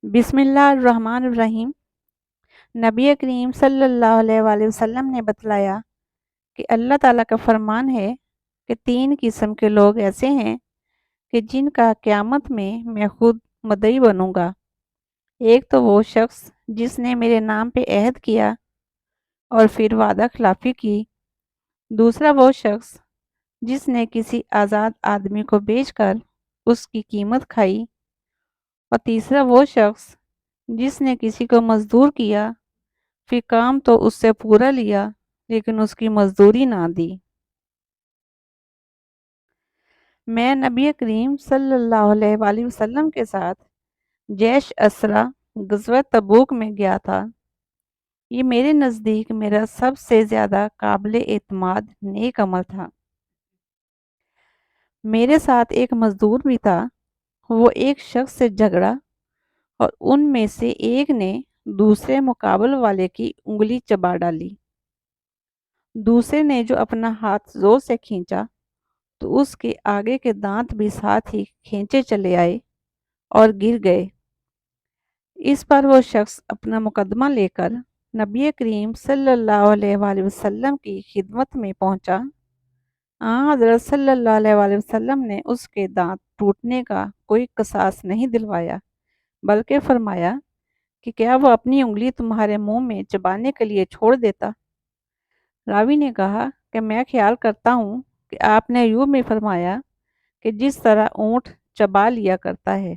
بسم اللہ الرحمن الرحیم۔ نبی کریم صلی اللہ علیہ وآلہ وسلم نے بتلایا کہ اللہ تعالیٰ کا فرمان ہے کہ 3 قسم کے لوگ ایسے ہیں کہ جن کا قیامت میں خود مدعی بنوں گا۔ ایک تو وہ شخص جس نے میرے نام پہ عہد کیا اور پھر وعدہ خلافی کی، دوسرا وہ شخص جس نے کسی آزاد آدمی کو بیچ کر اس کی قیمت کھائی، اور تیسرا وہ شخص جس نے کسی کو مزدور کیا، پھر کام تو اس سے پورا لیا لیکن اس کی مزدوری نہ دی۔ میں نبی کریم صلی اللہ علیہ وآلہ وسلم کے ساتھ جیش اسرا غزوہ تبوک میں گیا تھا۔ یہ میرے نزدیک میرا سب سے زیادہ قابل اعتماد نیک عمل تھا۔ میرے ساتھ ایک مزدور بھی تھا۔ وہ ایک شخص سے جھگڑا اور ان میں سے ایک نے دوسرے مقابل والے کی انگلی چبا ڈالی۔ دوسرے نے جو اپنا ہاتھ زور سے کھینچا تو اس کے آگے کے دانت بھی ساتھ ہی کھینچے چلے آئے اور گر گئے۔ اس پر وہ شخص اپنا مقدمہ لے کر نبی کریم صلی اللہ علیہ وآلہ وسلم کی خدمت میں پہنچا۔ حضرت صلی اللہ علیہ وآلہ وسلم نے اس کے دانت ٹوٹنے کا کوئی قصاص نہیں دلوایا، بلکہ فرمایا کہ کیا وہ اپنی انگلی تمہارے منہ میں چبانے کے لیے چھوڑ دیتا؟ راوی نے کہا کہ میں خیال کرتا ہوں کہ آپ نے یوں بھی فرمایا کہ جس طرح اونٹ چبا لیا کرتا ہے۔